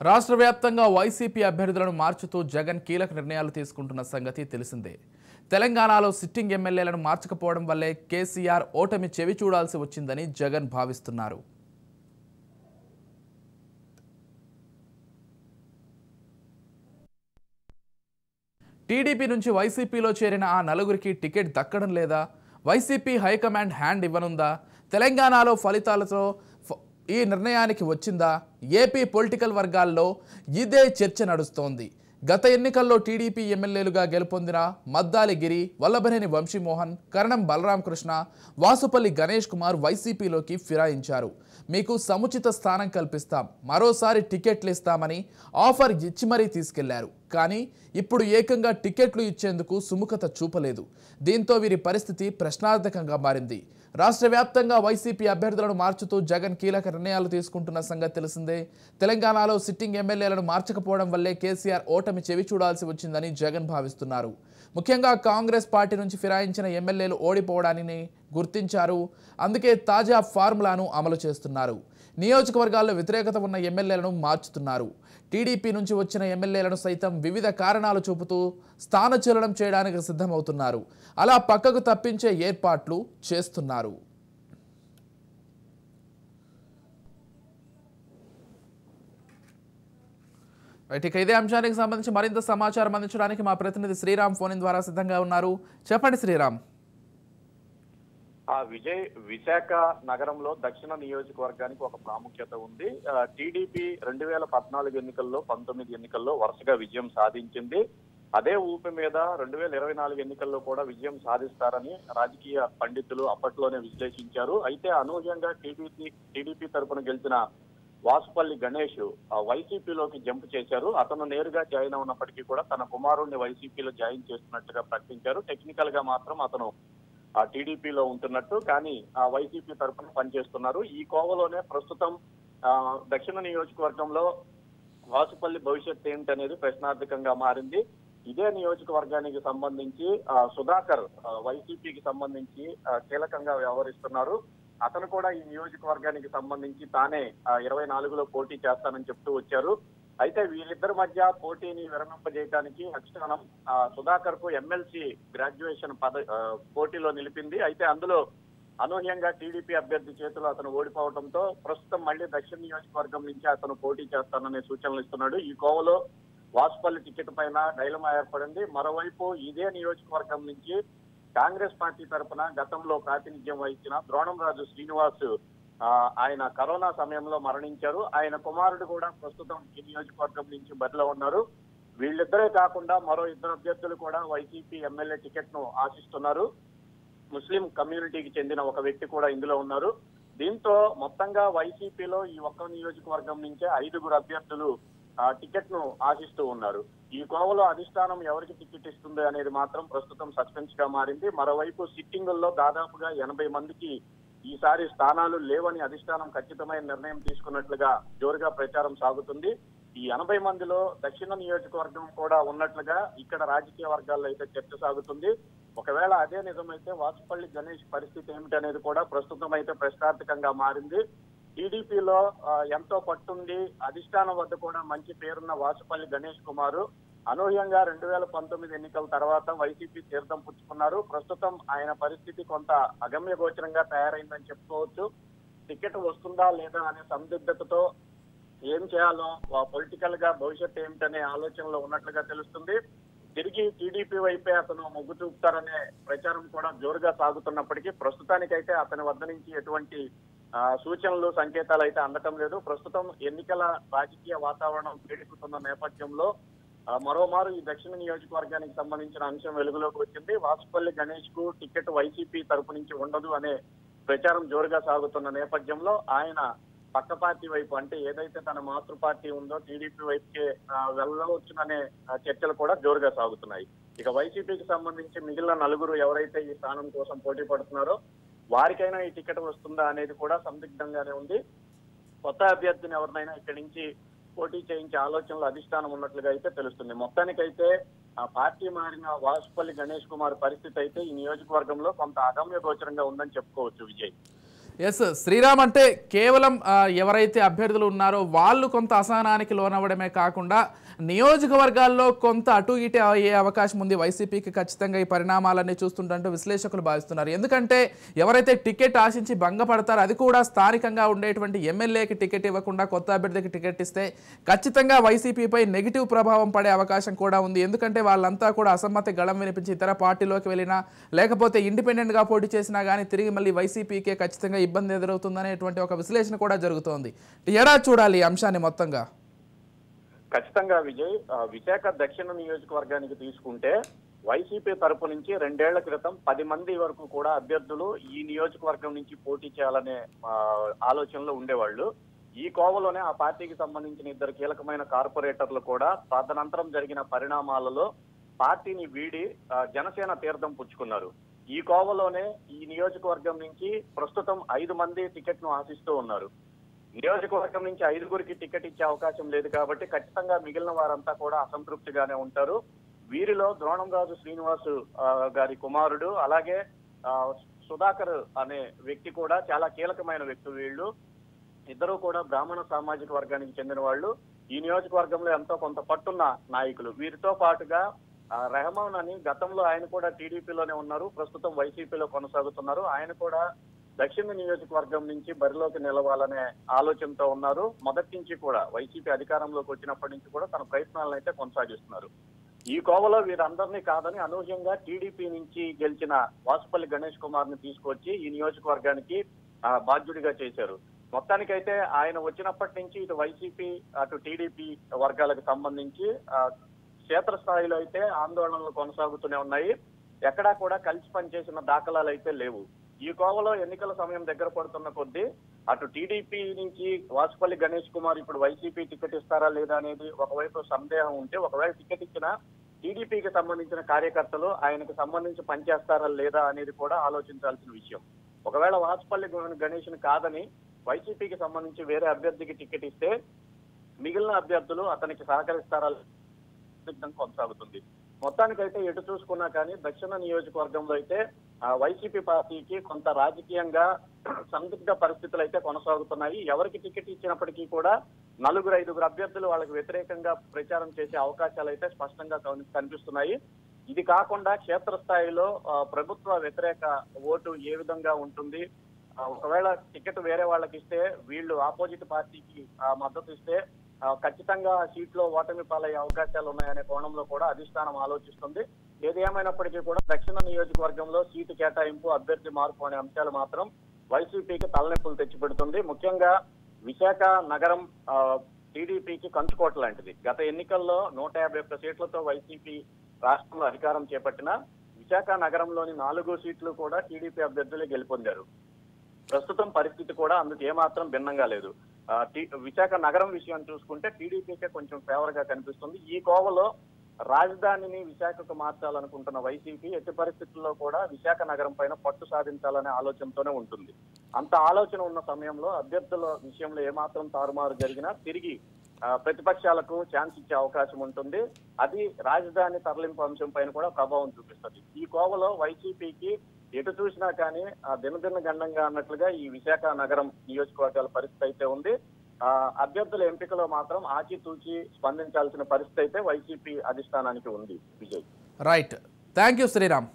రాష్ట్ర వ్యాప్తంగా వైసీపీ అభ్యర్థులను మార్చుతూ జగన్ కీలక నిర్ణయాలు తీసుకుంటున్న సంగతి తెలిసిందే. తెలంగాణలో సిట్టింగ్ ఎమ్మెల్యేలను మార్చకపోవడం వల్లే కేసీఆర్ ఓటమి చెవి చూడాల్సి వచ్చిందని జగన్ భావిస్తున్నారు. టీడీపీ నుంచి వైసీపీలో చేరిన ఆ నలుగురికి టికెట్ దక్కడం లేదా? వైసీపీ హైకమాండ్ హ్యాండ్ ఇవ్వనుందా? తెలంగాణలో ఫలితాలతో ఈ నిర్ణయానికి వచ్చిందా? ఏపీ పొలిటికల్ వర్గాల్లో ఇదే చర్చ నడుస్తోంది. గత ఎన్నికల్లో టీడీపీ ఎమ్మెల్యేలుగా గెలుపొందిన మద్దాలి గిరి, వల్లభనేని వంశీమోహన్, కరణం బలరామకృష్ణ, వాసుపల్లి గణేష్ కుమార్ వైసీపీలోకి ఫిరాయించారు. మీకు సముచిత స్థానం కల్పిస్తాం, మరోసారి టికెట్లు ఇస్తామని ఆఫర్ ఇచ్చి మరీ తీసుకెళ్లారు. కానీ ఇప్పుడు ఏకంగా టికెట్లు ఇచ్చేందుకు సుముఖత చూపలేదు. దీంతో వీరి పరిస్థితి ప్రశ్నార్థకంగా మారింది. రాష్ట్ర వ్యాప్తంగా వైసీపీ అభ్యర్థులను మార్చుతూ జగన్ కీలక నిర్ణయాలు తీసుకుంటున్న సంగతి తెలిసిందే. తెలంగాణలో సిట్టింగ్ ఎమ్మెల్యేలను మార్చకపోవడం వల్లే కేసీఆర్ ఓటమి చెవి చూడాల్సి వచ్చిందని జగన్ భావిస్తున్నారు. ముఖ్యంగా కాంగ్రెస్ పార్టీ నుంచి ఫిరాయించిన ఎమ్మెల్యేలు ఓడిపోవడాన్ని గుర్తించారు. అందుకే తాజా ఫార్ములాను అమలు చేస్తున్నారు. నియోజకవర్గాల్లో వ్యతిరేకత ఉన్న ఎమ్మెల్యేలను మార్చుతున్నారు. టీడీపీ నుంచి వచ్చిన ఎమ్మెల్యేలను సైతం వివిధ కారణాలు చూపుతూ స్థానచలనం చేయడానికి సిద్ధమవుతున్నారు. అలా పక్కకు తప్పించే ఏర్పాట్లు చేస్తున్నారు. ఇక ఇదే అంశానికి సంబంధించి మరింత సమాచారం అందించడానికి మా ప్రతినిధి శ్రీరామ్ ఫోన్ ద్వారా సిద్ధంగా ఉన్నారు. చెప్పండి శ్రీరామ్. విశాఖ నగరంలో దక్షిణ నియోజకవర్గానికి ఒక ప్రాముఖ్యత ఉంది. టీడీపీ 2014 ఎన్నికల్లో 19 ఎన్నికల్లో వరుసగా విజయం సాధించింది. అదే ఊపి మీద 2024 ఎన్నికల్లో కూడా విజయం సాధిస్తారని రాజకీయ పండితులు అప్పట్లోనే విశ్లేషించారు. అయితే అనూహ్యంగా టీడీపీ తరఫున గెలిచిన వాసుపల్లి గణేష్ వైసీపీలోకి జంప్ చేశారు. అతను నేరుగా జాయిన్ అవునప్పటికీ కూడా తన కుమారుడిని వైసీపీలో జాయిన్ చేస్తున్నట్టుగా ప్రకటించారు. టెక్నికల్ గా మాత్రం అతను టీడీపీలో ఉంటున్నట్టు, కానీ వైసీపీ తరఫున పనిచేస్తున్నారు. ఈ కోవలోనే ప్రస్తుతం దక్షిణ నియోజకవర్గంలో వాసుపల్లి భవిష్యత్ ఏంటనేది ప్రశ్నార్థకంగా మారింది. ఇదే నియోజకవర్గానికి సంబంధించి సుధాకర్ వైసీపీకి సంబంధించి కీలకంగా వ్యవహరిస్తున్నారు. అతను కూడా ఈ నియోజకవర్గానికి సంబంధించి తానే 24లో పోటీ చేస్తానని చెప్తూ వచ్చారు. అయితే వీరిద్దరి మధ్య పోటీని విరమింపజేయడానికి అధిష్టానం సుధాకర్ కు ఎమ్మెల్సీ గ్రాడ్యుయేషన్ పోటీలో నిలిపింది. అయితే అందులో అనూహ్యంగా టీడీపీ అభ్యర్థి చేతిలో అతను ఓడిపోవడంతో ప్రస్తుతం మళ్లీ దక్షిణ నియోజకవర్గం నుంచి అతను పోటీ చేస్తాననే సూచనలు ఇస్తున్నాడు. ఈ కోవలో వాసుపల్లి టికెట్ పైన డైలమా ఏర్పడింది. మరోవైపు ఇదే నియోజకవర్గం నుంచి కాంగ్రెస్ పార్టీ తరఫున గతంలో ప్రాతినిధ్యం వహించిన ద్రోణంరాజు శ్రీనివాస్ ఆయన కరోనా సమయంలో మరణించారు. ఆయన కుమారుడు కూడా ప్రస్తుతం ఈ నియోజకవర్గం నుంచి బరిలో ఉన్నారు. వీళ్ళిద్దరే కాకుండా మరో 2 అభ్యర్థులు కూడా వైసీపీ ఎమ్మెల్యే టికెట్ ను ఆశిస్తున్నారు. ముస్లిం కమ్యూనిటీకి చెందిన ఒక వ్యక్తి కూడా ఇందులో ఉన్నారు. దీంతో మొత్తంగా వైసీపీలో ఈ ఒక్క నియోజకవర్గం నుంచే 5 అభ్యర్థులు టికెట్ ను ఆశిస్తూ ఉన్నారు. ఈ కోవలో అధిష్టానం ఎవరికి టికెట్ ఇస్తుంది అనేది మాత్రం ప్రస్తుతం సస్పెన్స్ గా మారింది. మరోవైపు సిట్టింగుల్లో దాదాపుగా 80 మందికి ఈసారి స్థానాలు లేవని అధిష్టానం ఖచ్చితమైన నిర్ణయం తీసుకున్నట్లుగా జోరుగా ప్రచారం సాగుతుంది. ఈ 80 మందిలో దక్షిణ నియోజకవర్గం కూడా ఉన్నట్లుగా ఇక్కడ రాజకీయ వర్గాల్లో అయితే చర్చ సాగుతుంది. ఒకవేళ అదే నిజమైతే వాసుపల్లి గణేష్ పరిస్థితి ఏమిటనేది కూడా ప్రస్తుతం అయితే ప్రశ్నార్థకంగా మారింది. టీడీపీలో ఎంతో పట్టుంది, అధిష్టానం వద్ద కూడా మంచి పేరున్న వాసుపల్లి గణేష్ కుమార్ అనూహ్యంగా 2019 ఎన్నికల తర్వాత వైసీపీ తీర్థం పుచ్చుకున్నారు. ప్రస్తుతం ఆయన పరిస్థితి కొంత అగమ్య గోచరంగా తయారైందని చెప్పుకోవచ్చు. టికెట్ వస్తుందా లేదా అనే సందిగ్ధతతో ఏం చేయాలో పొలిటికల్ గా భవిష్యత్ ఏమిటనే ఆలోచనలో ఉన్నట్లుగా తెలుస్తుంది. తిరిగి టీడీపీ వైపే అతను మొగ్గు చూపుతారనే ప్రచారం కూడా జోరుగా సాగుతున్నప్పటికీ ప్రస్తుతానికైతే అతని వద్ద నుంచి ఎటువంటి సూచనలు సంకేతాలు అయితే అందటం లేదు. ప్రస్తుతం ఎన్నికల రాజకీయ వాతావరణం వేడెక్కుతున్న నేపథ్యంలో మరోమారు ఈ దక్షిణ నియోజకవర్గానికి సంబంధించిన అంశం వెలుగులోకి వచ్చింది. వాసుపల్లి గణేష్ కు టికెట్ వైసీపీ తరపు నుంచి ఉండదు అనే ప్రచారం జోరుగా సాగుతున్న నేపథ్యంలో ఆయన పక్క పార్టీ వైపు, అంటే ఏదైతే తన మాతృ పార్టీ ఉందో టీడీపీ వైపుకే వెళ్ళవచ్చుననే చర్చలు కూడా జోరుగా సాగుతున్నాయి. ఇక వైసీపీకి సంబంధించి మిగిలిన 4 ఎవరైతే ఈ స్థానం కోసం పోటీ పడుతున్నారో వారికైనా ఈ టికెట్ వస్తుందా అనేది కూడా సందిగ్ధంగానే ఉంది. కొత్త అభ్యర్థిని ఎవరినైనా ఇక్కడి నుంచి పోటీ చేయించే ఆలోచనలు అధిష్టానం ఉన్నట్లుగా అయితే తెలుస్తుంది. మొత్తానికైతే ఆ పార్టీ మారిన వాసుపల్లి గణేష్ కుమార్ పరిస్థితి అయితే ఈ నియోజకవర్గంలో కొంత అగమ్య గోచరంగా ఉందని చెప్పుకోవచ్చు. విజయ్. ఎస్ శ్రీరామ్ అంటే కేవలం ఎవరైతే అభ్యర్థులు ఉన్నారో వాళ్ళు కొంత అసహనానికి లోనవ్వడమే కాకుండా నియోజకవర్గాల్లో కొంత అటు ఇటు అయ్యే అవకాశం ఉంది వైసీపీకి ఖచ్చితంగా ఈ పరిణామాలన్నీ చూస్తుంటూ విశ్లేషకులు భావిస్తున్నారు. ఎందుకంటే ఎవరైతే టికెట్ ఆశించి భంగపడతారో అది కూడా స్థానికంగా ఉండేటువంటి ఎమ్మెల్యేకి టికెట్ ఇవ్వకుండా కొత్త అభ్యర్థికి టికెట్ ఇస్తే ఖచ్చితంగా వైసీపీపై నెగిటివ్ ప్రభావం పడే అవకాశం కూడా ఉంది. ఎందుకంటే వాళ్ళంతా కూడా అసమ్మతి గళం వినిపించి ఇతర పార్టీలోకి వెళ్ళినా లేకపోతే ఇండిపెండెంట్గా పోటీ చేసినా కానీ తిరిగి మళ్ళీ వైసీపీకే ఖచ్చితంగా ఇబ్బంది ఎదురవుతుందనేటువంటి ఒక విశ్లేషణ కూడా జరుగుతోంది. ఎలా చూడాలి ఈ అంశాన్ని మొత్తంగా? ఖచ్చితంగా విజయ్, విశాఖ దక్షిణ నియోజకవర్గానికి తీసుకుంటే వైసీపీ తరపు నుంచి 2 ఏళ్ల క్రితం 10 మంది వరకు కూడా అభ్యర్థులు ఈ నియోజకవర్గం నుంచి పోటీ చేయాలనే ఆలోచనలో ఉండేవాళ్ళు. ఈ కోవలోనే ఆ పార్టీకి సంబంధించిన 2 కీలకమైన కార్పొరేటర్లు కూడా తదనంతరం జరిగిన పరిణామాలలో పార్టీని వీడి జనసేన తీర్థం పుచ్చుకున్నారు. ఈ కోవలోనే ఈ నియోజకవర్గం నుంచి ప్రస్తుతం 5 మంది టికెట్ ను ఆశిస్తూ ఉన్నారు. నియోజకవర్గం నుంచి 5గురికి టికెట్ ఇచ్చే అవకాశం లేదు కాబట్టి ఖచ్చితంగా మిగిలిన వారంతా కూడా అసంతృప్తిగానే ఉంటారు. వీరిలో ద్రోణంరాజు శ్రీనివాస్ గారి కుమారుడు, అలాగే సుధాకర్ అనే వ్యక్తి కూడా చాలా కీలకమైన వ్యక్తి. వీళ్ళు ఇద్దరు కూడా బ్రాహ్మణ సామాజిక వర్గానికి చెందిన వాళ్ళు. ఈ నియోజకవర్గంలో ఎంతో కొంత పట్టున్న నాయకులు. వీరితో పాటుగా రెహమాన్ అని గతంలో ఆయన కూడా టీడీపీలోనే ఉన్నారు, ప్రస్తుతం వైసీపీలో కొనసాగుతున్నారు. ఆయన కూడా దక్షిణ నియోజకవర్గం నుంచి బరిలోకి నిలవాలనే ఆలోచనతో ఉన్నారు. మొదటి నుంచి కూడా వైసీపీ అధికారంలోకి వచ్చినప్పటి నుంచి కూడా తన ప్రయత్నాలను అయితే కొనసాగిస్తున్నారు. ఈ కోవలో వీరందరినీ కాదని అనూహ్యంగా టీడీపీ నుంచి గెలిచిన వాసుపల్లి గణేష్ కుమార్ ని తీసుకొచ్చి ఈ నియోజకవర్గానికి బాధ్యుడిగా చేశారు. మొత్తానికైతే ఆయన వచ్చినప్పటి నుంచి ఇటు వైసీపీ అటు టీడీపీ వర్గాలకు సంబంధించి క్షేత్రస్థాయిలో అయితే ఆందోళనలు కొనసాగుతూనే ఉన్నాయి. ఎక్కడా కూడా కలిసి పనిచేసిన దాఖలాలు అయితే లేవు. ఈ కోవలో ఎన్నికల సమయం దగ్గర పడుతున్న కొద్దీ అటు టీడీపీ నుంచి వాసుపల్లి గణేష్ కుమార్ ఇప్పుడు వైసీపీ టికెట్ ఇస్తారా లేదా అనేది ఒకవైపు సందేహం ఉంటే, ఒకవేళ టికెట్ ఇచ్చిన టీడీపీకి సంబంధించిన కార్యకర్తలు ఆయనకు సంబంధించి పనిచేస్తారా లేదా అనేది కూడా ఆలోచించాల్సిన విషయం. ఒకవేళ వాసుపల్లి గణేష్ కాదని వైసీపీకి సంబంధించి వేరే అభ్యర్థికి టికెట్ ఇస్తే మిగిలిన అభ్యర్థులు అతనికి సహకరిస్తారా కొనసాగుతుంది. మొత్తానికైతే ఎటు చూసుకున్నా కానీ దక్షిణ నియోజకవర్గంలో అయితే వైసీపీ పార్టీకి కొంత రాజకీయంగా సందిగ్ధ పరిస్థితులు అయితే కొనసాగుతున్నాయి. ఎవరికి టికెట్ ఇచ్చినప్పటికీ కూడా 4-5 అభ్యర్థులు వాళ్ళకి వ్యతిరేకంగా ప్రచారం చేసే అవకాశాలు అయితే స్పష్టంగా కనిపిస్తున్నాయి. ఇది కాకుండా క్షేత్రస్థాయిలో ప్రభుత్వ వ్యతిరేక ఓటు ఏ విధంగా ఉంటుంది, ఒకవేళ టికెట్ వేరే వాళ్ళకి ఇస్తే వీళ్ళు ఆపోజిట్ పార్టీకి మద్దతు ఇస్తే ఖచ్చితంగా సీట్లో ఓటమి పాలయ్యే అవకాశాలు ఉన్నాయనే కోణంలో కూడా అధిష్టానం ఆలోచిస్తుంది. ఏది ఏమైనప్పటికీ కూడా దక్షిణ నియోజకవర్గంలో సీటు కేటాయింపు, అభ్యర్థి మార్పు అనే అంశాలు మాత్రం వైసీపీకి తలనొప్పులు తెచ్చిపెడుతుంది. ముఖ్యంగా విశాఖ నగరం టీడీపీకి కంచుకోట లాంటిది. గత ఎన్నికల్లో 151 సీట్లతో వైసీపీ రాష్ట్రంలో అధికారం చేపట్టిన విశాఖ నగరంలోని 4 సీట్లు కూడా టీడీపీ అభ్యర్థులే గెలుపొందారు. ప్రస్తుతం పరిస్థితి కూడా అందుకు ఏమాత్రం భిన్నంగా లేదు. విశాఖ నగరం విషయం చూసుకుంటే టీడీపీకే కొంచెం ఫేవర్ గా కనిపిస్తుంది. ఈ కోవలో రాజధానిని విశాఖకు మార్చాలనుకుంటున్న వైసీపీ ఎట్టి పరిస్థితుల్లో కూడా విశాఖ నగరం పైన పట్టు సాధించాలనే ఆలోచనతోనే ఉంటుంది. అంత ఆలోచన ఉన్న సమయంలో అభ్యర్థుల విషయంలో ఏమాత్రం తారుమారు జరిగినా తిరిగి ప్రతిపక్షాలకు ఛాన్స్ ఇచ్చే అవకాశం ఉంటుంది. అది రాజధాని తరలింపు అంశం పైన కూడా ప్రభావం చూపిస్తుంది. ఈ కోవలో వైసీపీకి ఎటు చూసినా కానీ దినదిన గండంగా అన్నట్లుగా ఈ విశాఖ నగరం నియోజకవర్గాల పరిస్థితి అయితే ఉంది. అభ్యర్థుల ఎంపికలో మాత్రం ఆచితూచి స్పందించాల్సిన పరిస్థితి అయితే వైసీపీ అధిష్టానానికి ఉంది. Vijay, right, thank you Sriram.